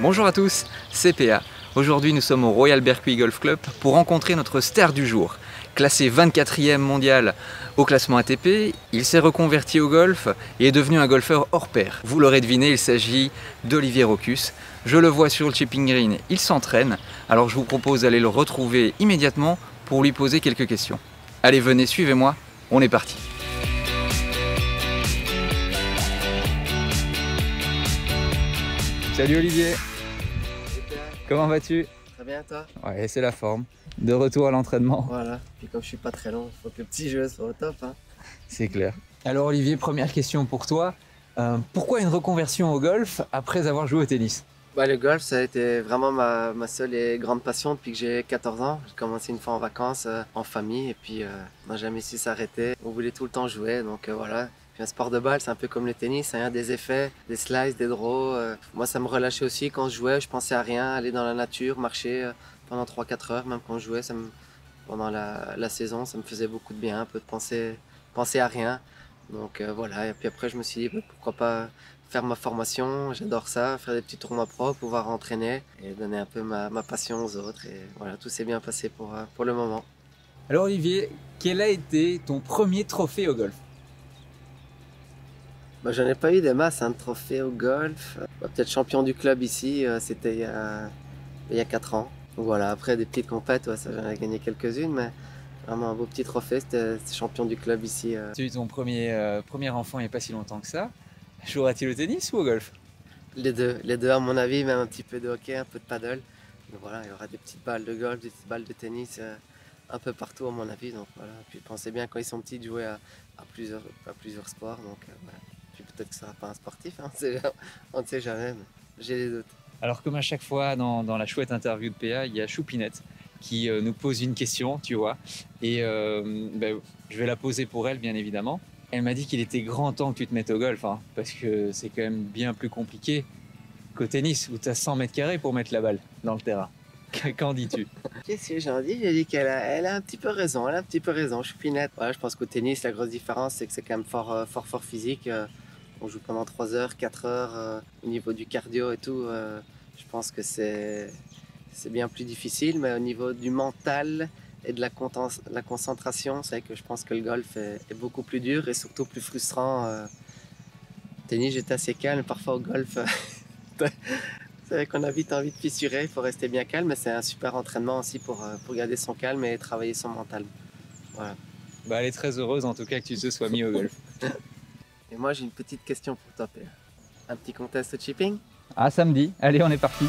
Bonjour à tous, c'est PA. Aujourd'hui nous sommes au Royal Berkeley Golf Club pour rencontrer notre star du jour. Classé 24e mondial au classement ATP, il s'est reconverti au golf et est devenu un golfeur hors pair. Vous l'aurez deviné, il s'agit d'Olivier Rocus. Je le vois sur le chipping green, il s'entraîne, alors je vous propose d'aller le retrouver immédiatement pour lui poser quelques questions. Allez, venez, suivez-moi, on est parti. Salut Olivier. Comment vas-tu? Très bien, toi? Ouais, c'est la forme. De retour à l'entraînement. Voilà, puis comme je suis pas très long, il faut que le petit jeu soit au top. Hein. C'est clair. Alors Olivier, première question pour toi. Pourquoi une reconversion au golf après avoir joué au tennis? Le golf, ça a été vraiment ma seule et grande passion depuis que j'ai 14 ans. J'ai commencé une fois en vacances, en famille, et puis on n'a jamais su s'arrêter. On voulait tout le temps jouer, donc voilà. Puis un sport de balle, c'est un peu comme le tennis, hein, des effets, des slices, des draws. Moi, ça me relâchait aussi quand je jouais, je pensais à rien, aller dans la nature, marcher pendant 3-4 heures, même quand je jouais, pendant la saison, ça me faisait beaucoup de bien, un peu de penser à rien. Donc voilà, et puis après je me suis dit pourquoi pas faire ma formation, j'adore ça, faire des petits tournois pro, pouvoir entraîner et donner un peu ma passion aux autres. Et voilà, tout s'est bien passé pour le moment. Alors Olivier, quel a été ton premier trophée au golf? J'en ai pas eu des masses, de trophées au golf. Peut-être champion du club ici, c'était il y a 4 ans. Donc voilà, après des petites compètes, ouais, ça j'en ai gagné quelques-unes, mais vraiment un beau petit trophée, c'était champion du club ici. Tu as eu ton premier enfant il n'y a pas si longtemps que ça. Jouera-t-il au tennis ou au golf? Les deux à mon avis, même un petit peu de hockey, un peu de paddle. Donc voilà, il y aura des petites balles de golf, des petites balles de tennis un peu partout à mon avis. Donc voilà, puis pensez bien quand ils sont petits de jouer à plusieurs sports. Donc voilà. Puis peut-être que ça sera pas un sportif, hein, on ne sait jamais, mais j'ai des doutes. Alors comme à chaque fois dans la chouette interview de PA, il y a Choupinette qui nous pose une question, tu vois. Et je vais la poser pour elle, bien évidemment. Elle m'a dit qu'il était grand temps que tu te mettes au golf, hein, parce que c'est quand même bien plus compliqué qu'au tennis, où tu as 100 mètres carrés pour mettre la balle dans le terrain. Qu'en dis-tu? Qu'est-ce que j'en dis? J'ai dit qu'elle a un petit peu raison, elle a un petit peu raison, Choupinette. Voilà, je pense qu'au tennis, la grosse différence, c'est que c'est quand même fort physique. On joue pendant 3 heures, 4 heures, au niveau du cardio et tout. Je pense que c'est bien plus difficile, mais au niveau du mental et de la concentration, c'est vrai que je pense que le golf est beaucoup plus dur et surtout plus frustrant. Au tennis, j'étais assez calme, parfois au golf, c'est vrai qu'on a vite envie de fissurer, il faut rester bien calme, mais c'est un super entraînement aussi pour garder son calme et travailler son mental. Voilà. Elle est très heureuse en tout cas que tu te sois mis au golf. Et moi, j'ai une petite question pour toi, Pierre. Un petit contest de chipping? Ah, samedi, allez, on est parti.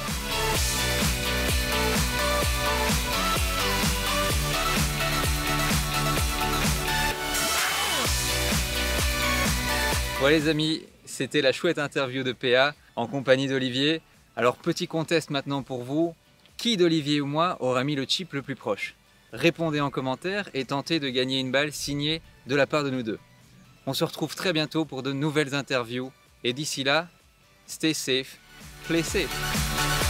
Bon les amis, c'était la chouette interview de PA en compagnie d'Olivier. Alors petit contest maintenant pour vous, qui d'Olivier ou moi aura mis le chip le plus proche? Répondez en commentaire et tentez de gagner une balle signée de la part de nous deux. On se retrouve très bientôt pour de nouvelles interviews et d'ici là, stay safe, play safe.